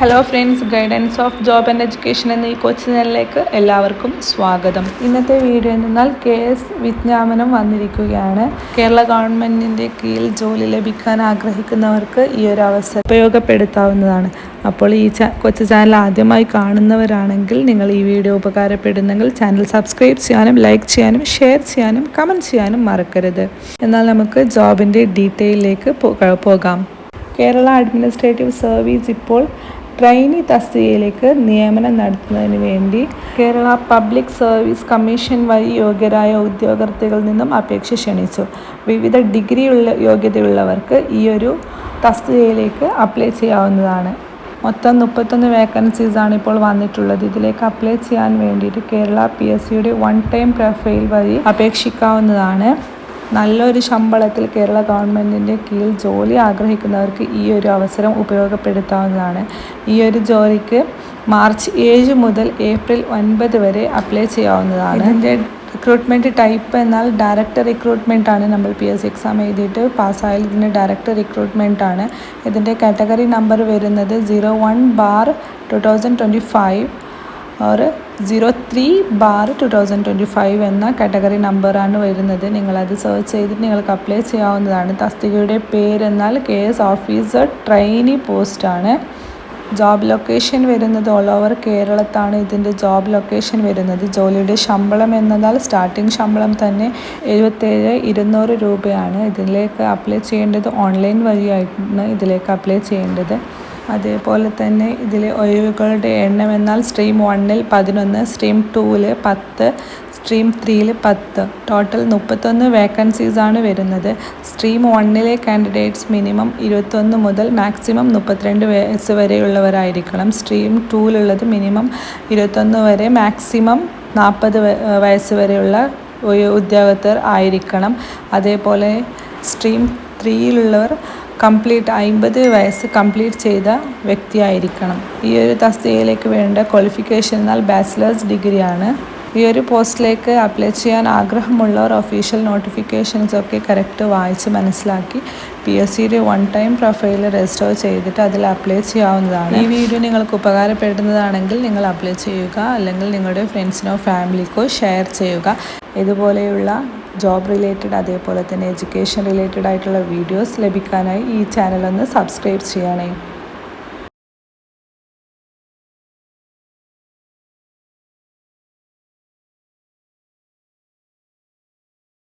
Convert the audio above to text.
Hello friends, guidance of job and education എന്ന ഈ കൊച്ചു ചാനലിലേക്ക് എല്ലാവർക്കും സ്വാഗതം. ഇന്നത്തെ വീഡിയോ എന്നാൽ KS വിജ്ഞാപനം വന്നിരിക്കുകയാണ്. കേരള ഗവൺമെൻറ്റിൻ്റെ കീഴിൽ ജോലി ലഭിക്കാൻ ആഗ്രഹിക്കുന്നവർക്ക് ഈ ഒരു അവസരം ഉപയോഗപ്പെടുത്താവുന്നതാണ്. അപ്പോൾ ഈ കൊച്ചു ചാനൽ ആദ്യമായി കാണുന്നവരാണെങ്കിൽ നിങ്ങൾ ഈ വീഡിയോ ഉപകാരപ്പെടുന്നെങ്കിൽ ചാനൽ സബ്സ്ക്രൈബ് ചെയ്യാനും ലൈക്ക് ചെയ്യാനും ഷെയർ ചെയ്യാനും കമൻറ്റ് ചെയ്യാനും മറക്കരുത്. എന്നാൽ നമുക്ക് ജോബിൻ്റെ ഡീറ്റെയിലേക്ക് പോകാം. കേരള അഡ്മിനിസ്ട്രേറ്റീവ് സർവീസ് ഇപ്പോൾ ട്രെയിനി തസ്തികയിലേക്ക് നിയമനം നടത്തുന്നതിന് വേണ്ടി കേരള പബ്ലിക് സർവീസ് കമ്മീഷൻ വഴി യോഗ്യരായ ഉദ്യോഗാർത്ഥികളിൽ നിന്നും അപേക്ഷ ക്ഷണിച്ചു. വിവിധ ഡിഗ്രി യോഗ്യതയുള്ളവർക്ക് ഈ ഒരു തസ്തികയിലേക്ക് അപ്ലൈ ചെയ്യാവുന്നതാണ്. മൊത്തം 31 വേക്കൻസീസാണ് ഇപ്പോൾ വന്നിട്ടുള്ളത്. ഇതിലേക്ക് അപ്ലൈ ചെയ്യാൻ വേണ്ടിയിട്ട് കേരള PSCയുടെ വൺ ടൈം പ്രൊഫൈൽ വഴി അപേക്ഷിക്കാവുന്നതാണ്. നല്ലൊരു ശമ്പളത്തിൽ കേരള ഗവൺമെൻറ്റിൻ്റെ കീഴിൽ ജോലി ആഗ്രഹിക്കുന്നവർക്ക് ഈ ഒരു അവസരം ഉപയോഗപ്പെടുത്താവുന്നതാണ്. ഈ ഒരു ജോലിക്ക് മാർച്ച് 7 മുതൽ ഏപ്രിൽ 9 വരെ അപ്ലൈ ചെയ്യാവുന്നതാണ്. ഇതിൻ്റെ റിക്രൂട്ട്മെൻറ്റ് ടൈപ്പ് എന്നാൽ ഡയറക്റ്റ് റിക്രൂട്ട്മെൻ്റ് ആണ്. നമ്മൾ PSC എക്സാം എഴുതിയിട്ട് പാസ്സായാൽ ഇതിൻ്റെ ഡയറക്റ്റ് റിക്രൂട്ട്മെൻ്റ് ആണ്. ഇതിൻ്റെ കാറ്റഗറി നമ്പർ വരുന്നത് 01/2025 और 03/2025 എന്ന കാറ്റഗറി നമ്പറാണ് വരുന്നത്. നിങ്ങളത് സെർച്ച് ചെയ്തിട്ട് നിങ്ങൾക്ക് അപ്ലൈ ചെയ്യാവുന്നതാണ്. തസ്തികയുടെ പേരെന്നാൽ KS ഓഫീസർ ട്രെയിനി പോസ്റ്റാണ്. ജോബ് ലൊക്കേഷൻ വരുന്നത് ഓൾ ഓവർ കേരളത്താണ് ഇതിൻ്റെ ജോബ് ലൊക്കേഷൻ വരുന്നത്. ജോലിയുടെ ശമ്പളം എന്നതാൽ സ്റ്റാർട്ടിംഗ് ശമ്പളം തന്നെ 77,200 രൂപയാണ്. ഇതിലേക്ക് അപ്ലൈ ചെയ്യേണ്ടത് ഓൺലൈൻ വഴിയായിട്ടാണ് ഇതിലേക്ക് അപ്ലൈ ചെയ്യേണ്ടത്. അതേപോലെ തന്നെ ഇതിലെ ഒഴിവുകളുടെ എണ്ണം എന്നാൽ സ്ട്രീം 1-ൽ 11, സ്ട്രീം 2-ൽ 10, സ്ട്രീം 3-ൽ 10. ടോട്ടൽ 31 വേക്കൻസീസാണ് വരുന്നത്. സ്ട്രീം 1-ലെ കാൻഡിഡേറ്റ്സ് മിനിമം 21 മുതൽ മാക്സിമം 32 വയസ്സ് വരെയുള്ളവരായിരിക്കണം. സ്ട്രീം 2-ലുള്ളത് മിനിമം 21 വരെ മാക്സിമം 40 വയസ്സ് വരെയുള്ള ഉദ്യോഗസ്ഥർ ആയിരിക്കണം. അതേപോലെ സ്ട്രീം 3-ലുള്ളവർ 50 വയസ്സ് കംപ്ലീറ്റ് ചെയ്ത വ്യക്തിയായിരിക്കണം. ഈ ഒരു തസ്തികയിലേക്ക് വേണ്ട ക്വാളിഫിക്കേഷൻ എന്നാൽ ബാച്ചിലേഴ്സ് ഡിഗ്രിയാണ്. ഈ ഒരു പോസ്റ്റിലേക്ക് അപ്ലൈ ചെയ്യാൻ ആഗ്രഹമുള്ളവർ ഒഫീഷ്യൽ നോട്ടിഫിക്കേഷൻസൊക്കെ കറക്റ്റ് വായിച്ച് മനസ്സിലാക്കി PSCയുടെ വൺ ടൈം പ്രൊഫൈൽ രജിസ്റ്റർ ചെയ്തിട്ട് അതിൽ അപ്ലൈ ചെയ്യാവുന്നതാണ്. ഈ വീഡിയോ നിങ്ങൾക്ക് ഉപകാരപ്പെടുന്നതാണെങ്കിൽ നിങ്ങൾ അപ്ലൈ ചെയ്യുക, അല്ലെങ്കിൽ നിങ്ങളുടെ ഫ്രണ്ട്സിനോ ഫാമിലിക്കോ ഷെയർ ചെയ്യുക. ഇതുപോലെയുള്ള ജോബ് റിലേറ്റഡ് അതേപോലെ തന്നെ എഡ്യൂക്കേഷൻ റിലേറ്റഡ് ആയിട്ടുള്ള വീഡിയോസ് ലഭിക്കാനായി ഈ ചാനൽ ഒന്ന് സബ്സ്ക്രൈബ് ചെയ്യണേ.